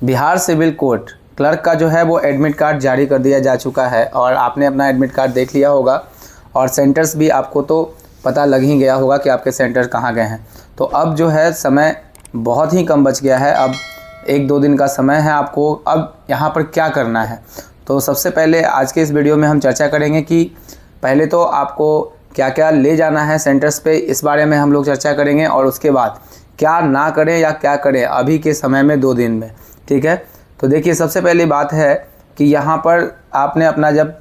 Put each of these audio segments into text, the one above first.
Bihar civil court clerk का जो है वो एडमिट कार्ड जारी कर दिया जा चुका है और आपने अपना एडमिट कार्ड देख लिया होगा और सेंटर्स भी आपको तो पता लग ही गया होगा कि आपके सेंटर कहाँ गए हैं। तो अब जो है समय बहुत ही कम बच गया है, अब 1-2 दिन का समय है आपको। अब यहाँ पर क्या करना है, तो सबसे पहले आज के इस वीडियो में हम चर्चा करेंगे कि पहले तो आपको क्या क्या ले जाना है सेंटर्स पे, इस बारे में हम लोग चर्चा करेंगे और उसके बाद क्या ना करें या क्या करें अभी के समय में 2 दिन में। ठीक है, तो देखिए सबसे पहली बात है कि यहाँ पर आपने अपना जब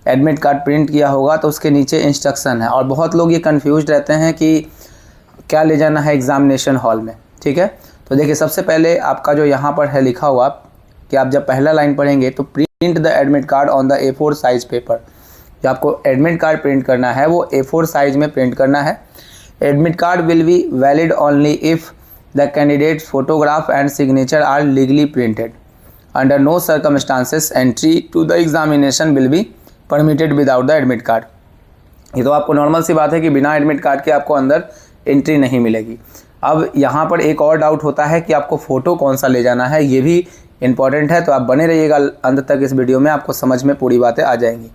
एडमिट कार्ड प्रिंट किया होगा तो उसके नीचे इंस्ट्रक्शन है और बहुत लोग ये कंफ्यूज रहते हैं कि क्या ले जाना है एग्जामिनेशन हॉल में। ठीक है, तो देखिए सबसे पहले आपका जो यहाँ पर है लिखा हुआ कि आप जब पहला लाइन पढ़ेंगे तो print the admit card on the A4 size paper. जो आपको एडमिट कार्ड प्रिंट करना है वो A4 साइज में प्रिंट करना है। Admit card will be valid only if the candidate's photograph and signature are legally printed. Under no circumstances entry to the examination will be permitted without the admit card. ये तो आपको normal सी बात है कि बिना admit card के आपको अंदर एंट्री नहीं मिलेगी। अब यहाँ पर एक और डाउट होता है कि आपको फ़ोटो कौन सा ले जाना है, ये भी इंपॉर्टेंट है, तो आप बने रहिएगा अंत तक इस वीडियो में, आपको समझ में पूरी बातें आ जाएंगी।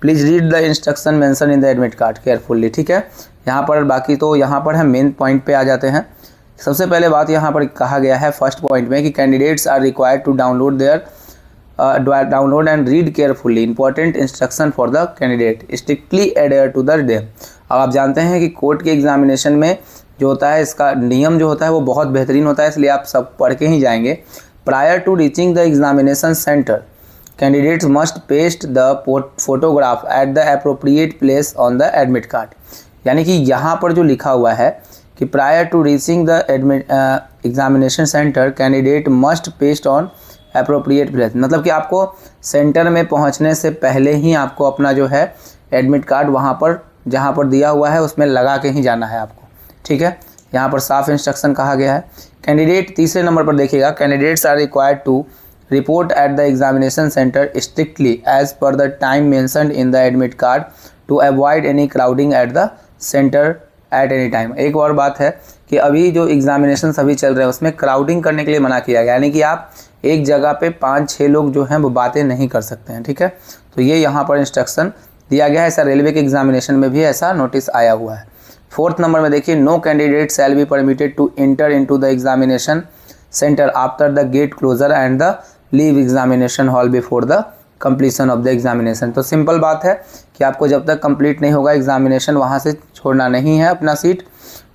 Please read the instruction mention in the admit card carefully. ठीक है, यहाँ पर बाकी तो यहाँ पर हम मेन पॉइंट पे आ जाते हैं। सबसे पहले बात यहाँ पर कहा गया है फर्स्ट पॉइंट में कि candidates are required to download and read carefully important instruction for the candidate strictly adhere to the day. अब आप जानते हैं कि कोर्ट के एग्जामिनेशन में जो होता है इसका नियम जो होता है वो बहुत बेहतरीन होता है, इसलिए आप सब पढ़ के ही जाएंगे। Prior to reaching the examination centre candidates must paste the photograph at the appropriate place on the admit card. यानी कि यहाँ पर जो लिखा हुआ है कि prior to reaching the examination centre candidate must paste on appropriate place, मतलब कि आपको सेंटर में पहुंचने से पहले ही आपको अपना जो है एडमिट कार्ड वहां पर जहां पर दिया हुआ है उसमें लगा के ही जाना है आपको। ठीक है, यहां पर साफ इंस्ट्रक्शन कहा गया है। कैंडिडेट तीसरे नंबर पर देखिएगा, candidates are required to report at the examination centre strictly as per the time mentioned in the admit card to avoid any crowding at the centre at any time. एक और बात है कि अभी जो एग्जामिनेशन अभी चल रहे हैं उसमें क्राउडिंग करने के लिए मना किया गया, यानी कि आप एक जगह पे 5-6 लोग जो हैं वो बातें नहीं कर सकते हैं। ठीक है, तो ये यहाँ पर इंस्ट्रक्शन दिया गया है। ऐसा रेलवे के एग्जामिनेशन में भी ऐसा नोटिस आया हुआ है। फोर्थ नंबर में देखिए, no candidate shall be permitted to enter into the examination centre after the gate closure and the leave examination hall before the completion of the examination. तो सिंपल बात है कि आपको जब तक कंप्लीट नहीं होगा एग्जामिनेशन वहाँ से छोड़ना नहीं है अपना seat.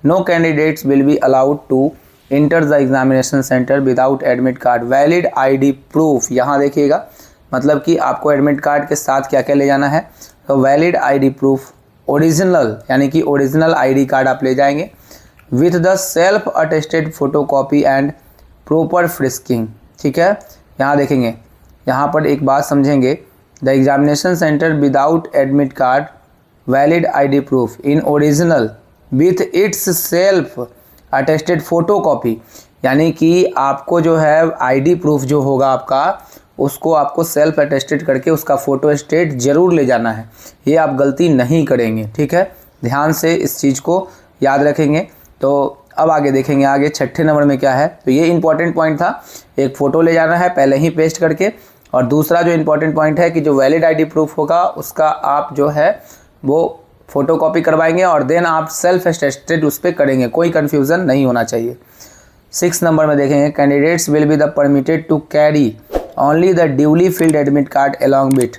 No candidates will be allowed to enter the examination centre without admit card valid ID proof. यहाँ देखिएगा, मतलब कि आपको एडमिट कार्ड के साथ क्या क्या ले जाना है, तो वैलिड ID प्रूफ ओरिजिनल, यानी कि ओरिजिनल ID कार्ड आप ले जाएंगे with the self attested photocopy and proper frisking. ठीक है, यहाँ देखेंगे, यहाँ पर एक बात समझेंगे, the examination centre without admit card valid ID proof in original with its self attested photocopy. यानी कि आपको जो है ID प्रूफ जो होगा आपका उसको आपको सेल्फ अटेस्टेड करके उसका फ़ोटो स्टेट ज़रूर ले जाना है, ये आप गलती नहीं करेंगे। ठीक है, ध्यान से इस चीज़ को याद रखेंगे। तो अब आगे देखेंगे, आगे छठे नंबर में क्या है, तो ये इंपॉर्टेंट पॉइंट था, एक फ़ोटो ले जाना है पहले ही पेस्ट करके, और दूसरा जो इंपॉर्टेंट पॉइंट है कि जो वैलिड ID प्रूफ होगा उसका आप जो है वो फ़ोटोकॉपी करवाएंगे और देन आप सेल्फ अटेस्टेड उस पर करेंगे, कोई कन्फ्यूज़न नहीं होना चाहिए। 6 नंबर में देखेंगे, candidates will be the permitted to carry only the duly filled admit card along with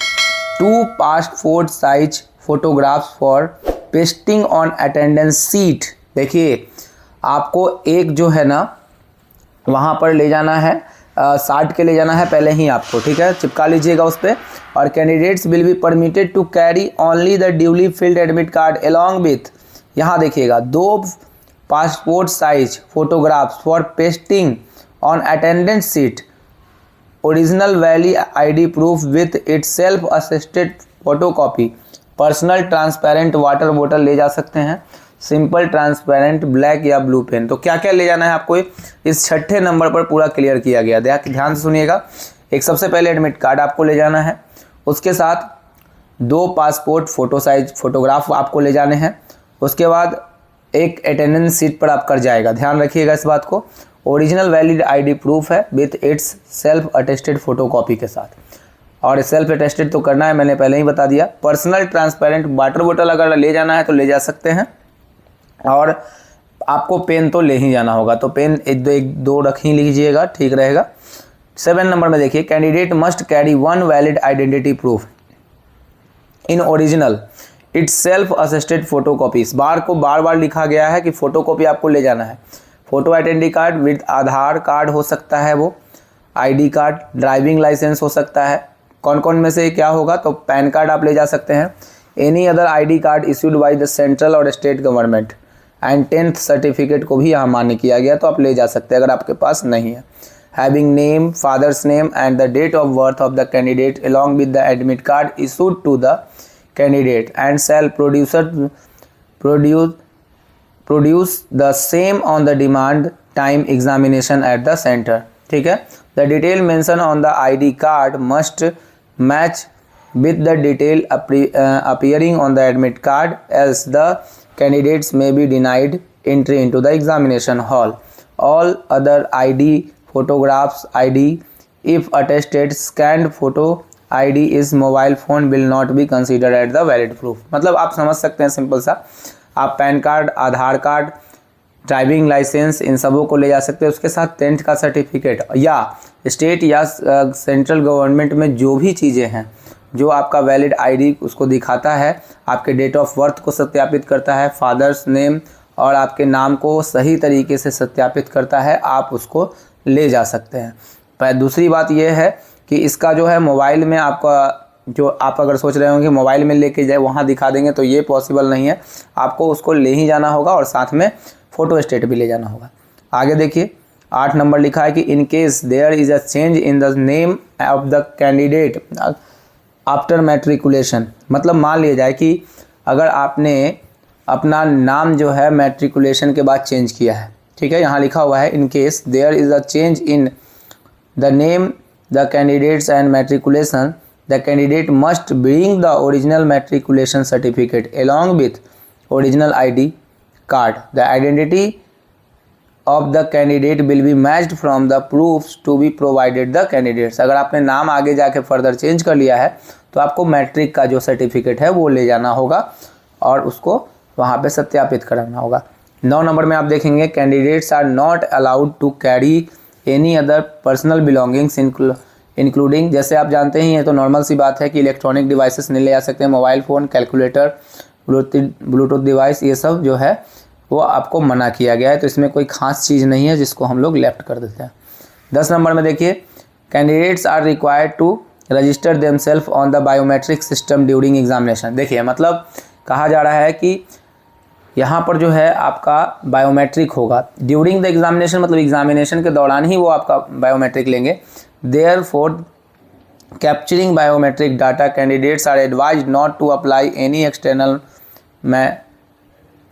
2 passport size photographs for pasting on attendance sheet. देखिए आपको एक जो है ना वहाँ पर ले जाना है, 60 के ले जाना है पहले ही आपको। ठीक है, चिपका लीजिएगा उस पर। और candidates will be permitted to carry only the duly filled admit card along with, यहाँ देखिएगा, 2 passport size photographs for pasting on attendance sheet original valid ID proof with its self assisted photocopy. Personal transparent water बोतल ले जा सकते हैं, simple transparent black या blue pen. तो क्या क्या ले जाना है आपको इस छठे नंबर पर पूरा क्लियर किया गया। ध्यान से सुनिएगा, एक सबसे पहले एडमिट कार्ड आपको ले जाना है, उसके साथ 2 पासपोर्ट फोटो साइज फोटोग्राफ आपको ले जाने हैं, उसके बाद एक अटेंडेंस सीट पर आप कर जाएगा, ध्यान रखिएगा इस बात को। ओरिजिनल वैलिड आईडी प्रूफ है with its self attested photocopy के साथ, और सेल्फ अटेस्टेड तो करना है, मैंने पहले ही बता दिया। पर्सनल ट्रांसपेरेंट वाटर बोतल अगर ले जाना है तो ले जा सकते हैं, और आपको पेन तो ले ही जाना होगा, तो पेन एक दो रख ही लीजिएगा, ठीक रहेगा। 7 नंबर में देखिए, candidate must carry 1 valid identity proof in original it's self assisted photocopy. इस बार को बार बार लिखा गया है कि फोटोकॉपी आपको ले जाना है। Photo identity card with Aadhaar card हो सकता है, वो आईडी कार्ड, ड्राइविंग लाइसेंस हो सकता है। कौन कौन में से क्या होगा, तो पैन कार्ड आप ले जा सकते हैं, any other ID card issued by the central और state government, and 10th certificate को भी यहाँ मान्य किया गया, तो आप ले जा सकते हैं अगर आपके पास नहीं है। Having name, father's name and the date of birth of the candidate along with the admit card issued to the candidate and shall produce the same on the demand time examination at the centre, ठीक है। The detail mention on the ID card must match with the detail appearing on the admit card, else the candidates may be denied entry into the examination hall. All other ID photographs ID, if attested scanned photo ID is mobile phone, will not be considered as the valid proof। मतलब आप समझ सकते हैं simple सा, आप pan card, आधार card, driving licence, इन सबों को ले जा सकते हैं, उसके साथ 10th का सर्टिफिकेट या स्टेट या सेंट्रल गवर्नमेंट में जो भी चीज़ें हैं, जो आपका वैलिड आईडी उसको दिखाता है, आपके डेट ऑफ बर्थ को सत्यापित करता है, फादर्स नेम और आपके नाम को सही तरीके से सत्यापित करता है, आप उसको ले जा सकते हैं। पर दूसरी बात यह है कि इसका जो है मोबाइल में आपका, जो आप अगर सोच रहे हो कि मोबाइल में लेके जाए वहाँ दिखा देंगे, तो ये पॉसिबल नहीं है, आपको उसको ले ही जाना होगा और साथ में फ़ोटो स्टेट भी ले जाना होगा। आगे देखिए 8 नंबर लिखा है कि in case there is a change in the name of the candidate after matriculation, मतलब मान लिया जाए कि अगर आपने अपना नाम जो है मैट्रिकुलेशन के बाद चेंज किया है, ठीक है, यहाँ लिखा हुआ है in case there is a change in the name the candidates and matriculation, the candidate must bring the original matriculation certificate along with original ID card. The identity of the candidate will be matched from the proofs to be provided the candidates। अगर आपने नाम आगे जाके further change कर लिया है तो आपको मैट्रिक का जो सर्टिफिकेट है वो ले जाना होगा और उसको वहाँ पे सत्यापित कराना होगा। 9 नंबर में आप देखेंगे candidates are not allowed to carry any other personal belongings including, जैसे आप जानते ही हैं तो नॉर्मल सी बात है कि इलेक्ट्रॉनिक डिवाइसेस नहीं ले जा सकते हैं, mobile phone, calculator, Bluetooth device, ये सब जो है वो आपको मना किया गया है, तो इसमें कोई खास चीज़ नहीं है जिसको हम लोग लेफ्ट कर देते हैं। 10 नंबर में देखिए candidates are required to register themselves on the biometric system during examination. देखिए मतलब कहा जा रहा है कि यहाँ पर जो है आपका बायोमेट्रिक होगा ड्यूरिंग द एग्जामिनेशन, मतलब एग्जामिनेशन के दौरान ही वो आपका बायोमेट्रिक लेंगे। Therefore capturing biometric data candidates are advised not to apply any external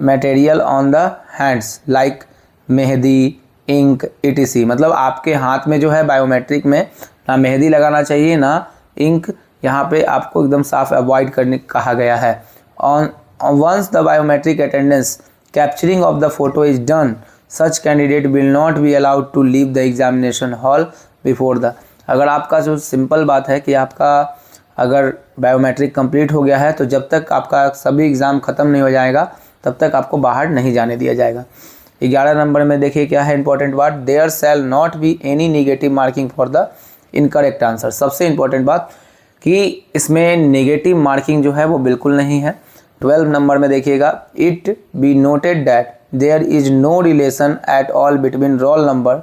material on the hands like mehndi, ink, etc। मतलब आपके हाथ में जो है बायोमेट्रिक में ना मेहंदी लगाना चाहिए ना इंक, यहाँ पे आपको एकदम साफ अवॉइड करने कहा गया है। On once the biometric attendance capturing of the photo is done, such candidate will not be allowed to leave the examination hall before the. अगर आपका जो सिंपल बात है कि आपका अगर बायोमेट्रिक कंप्लीट हो गया है तो जब तक आपका सभी एग्ज़ाम ख़त्म नहीं हो जाएगा तब तक आपको बाहर नहीं जाने दिया जाएगा। 11 नंबर में देखिए क्या है इंपॉर्टेंट बात, there shall not be any negative marking for the incorrect answer. सबसे इंपॉर्टेंट बात कि इसमें नेगेटिव मार्किंग जो है वो बिल्कुल नहीं है। 12 नंबर में देखिएगा it be noted that there is no relation at all between roll number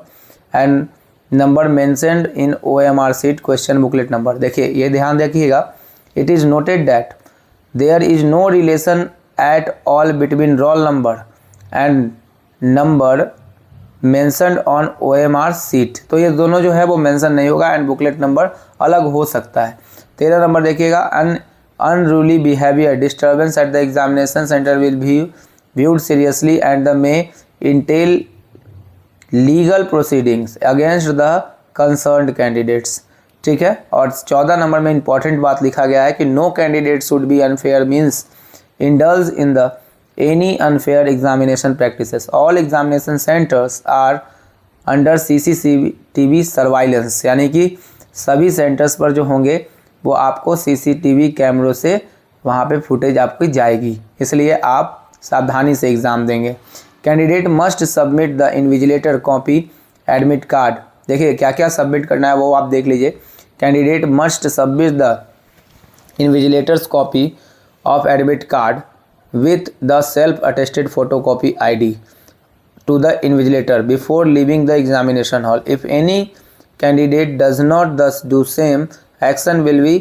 and number mentioned in OMR sheet question booklet number. देखिए ये ध्यान रखिएगा, it is noted that there is no relation at all between roll number and number mentioned on OMR sheet। तो ये दोनों जो है वो मेंशन नहीं होगा एंड बुकलेट नंबर अलग हो सकता है। 13 नंबर देखिएगा unruly behavior disturbance at the examination center will be viewed seriously and the may entail legal proceedings against the concerned candidates, ठीक है। और 14 नंबर में इंपॉर्टेंट बात लिखा गया है कि no candidate should be unfair means indulge in any unfair examination practices। All examination centers are under CCTV surveillance, यानी कि सभी सेंटर्स पर जो होंगे वो आपको CCTV कैमरों से वहाँ पे फुटेज आपकी जाएगी, इसलिए आप सावधानी से एग्ज़ाम देंगे। Candidate must submit the invigilator copy admit card. देखिए क्या क्या सबमिट करना है वो आप देख लीजिए। Candidate must submit the invigilators copy of admit card with the self-attested photocopy ID to the invigilator before leaving the examination hall. If any candidate does not thus do same, action will be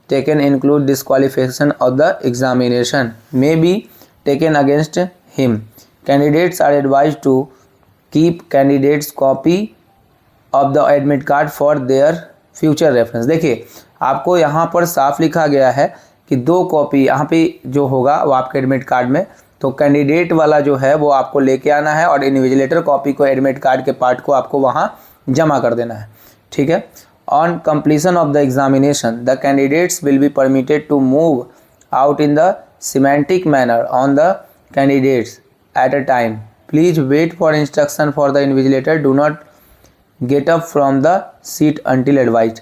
taken include disqualification of the examination may be taken against him. Candidates are advised to keep candidates copy of the admit card for their future reference. देखिए आपको यहाँ पर साफ लिखा गया है कि 2 copy यहाँ पे जो होगा वो आपके एडमिट कार्ड में, तो कैंडिडेट वाला जो है वो आपको लेके आना है और इन्विजिलेटर कॉपी को एडमिट कार्ड के पार्ट को आपको वहाँ जमा कर देना है, ठीक है। On completion of the examination the candidates will be permitted to move out in the semantic manner on the candidates at a time. Please wait for instruction for the invigilator, do not get up from the seat until advised.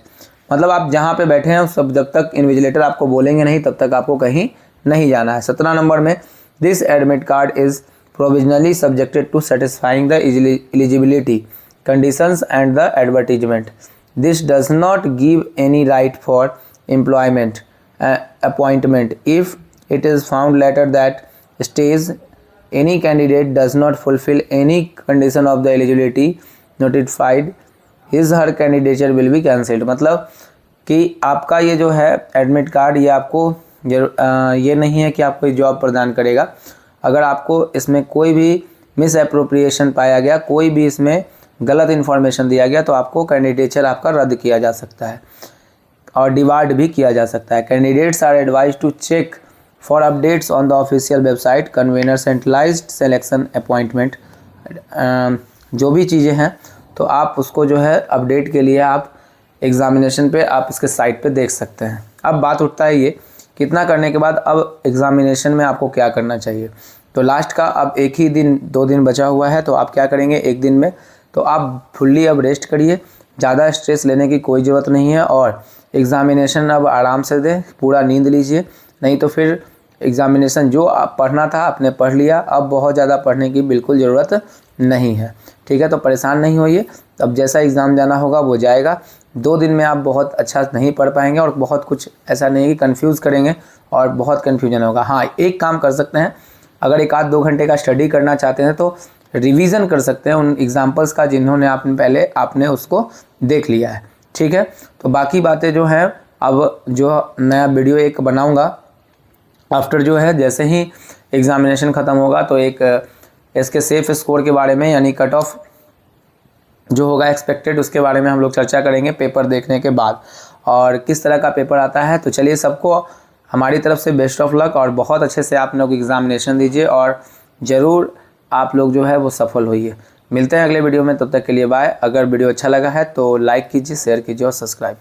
मतलब आप जहाँ पे बैठे हैं सब जब तक invigilator आपको बोलेंगे नहीं तब तक आपको कहीं नहीं जाना है। 17 नंबर में this admit card is provisionally subjected to satisfying the eligibility conditions and the advertisement. This does not give any right for employment appointment if it is found later that stage any candidate does not fulfil any condition of the eligibility notified his her candidature will be cancelled. मतलब कि आपका ये जो है admit card ये आपको ये नहीं है कि आपको जॉब प्रदान करेगा। अगर आपको इसमें कोई भी मिस एप्रोप्रिएशन पाया गया, कोई भी इसमें गलत इन्फॉर्मेशन दिया गया तो आपको कैंडिडेचर आपका रद्द किया जा सकता है और डिवार्ड भी किया जा सकता है। Candidates are advise to check for updates on the official website convener centralised selection appointment. जो भी चीज़ें हैं तो आप उसको जो है अपडेट के लिए आप एग्ज़ामिनेशन पे आप इसके साइट पे देख सकते हैं। अब बात उठता है ये कितना करने के बाद अब एग्ज़ामिनेशन में आपको क्या करना चाहिए। तो लास्ट का अब एक ही दिन 2 दिन बचा हुआ है, तो आप क्या करेंगे एक दिन में, तो आप फुल्ली अब रेस्ट करिए, ज़्यादा स्ट्रेस लेने की कोई ज़रूरत नहीं है और एग्ज़ामिनेशन अब आराम से दें, पूरा नींद लीजिए, नहीं तो फिर एग्ज़ामिनेशन जो आप पढ़ना था आपने पढ़ लिया, अब बहुत ज़्यादा पढ़ने की बिल्कुल ज़रूरत नहीं है, ठीक है। तो परेशान नहीं होइए, अब जैसा एग्ज़ाम जाना होगा वो जाएगा। 2 दिन में आप बहुत अच्छा नहीं पढ़ पाएंगे और बहुत कुछ ऐसा नहीं है कि कंफ्यूज करेंगे और बहुत कन्फ्यूजन होगा। हाँ, एक काम कर सकते हैं, अगर 1-2 घंटे का स्टडी करना चाहते हैं तो रिवीजन कर सकते हैं उन एग्जाम्पल्स का जिन्होंने आपने उसको देख लिया है, ठीक है। तो बाकी बातें जो हैं अब जो नया वीडियो एक बनाऊँगा आफ्टर जो है जैसे ही एग्ज़ामिनेशन ख़त्म होगा, तो एक इसके सेफ स्कोर के बारे में यानी कट ऑफ जो होगा एक्सपेक्टेड उसके बारे में हम लोग चर्चा करेंगे पेपर देखने के बाद, और किस तरह का पेपर आता है। तो चलिए सबको हमारी तरफ से बेस्ट ऑफ लक और बहुत अच्छे से आप लोग एग्ज़ामिनेशन दीजिए और ज़रूर आप लोग जो है वो सफल होइए। मिलते हैं अगले वीडियो में, तब तक के लिए बाय। अगर वीडियो अच्छा लगा है तो लाइक कीजिए, शेयर कीजिए और सब्सक्राइब।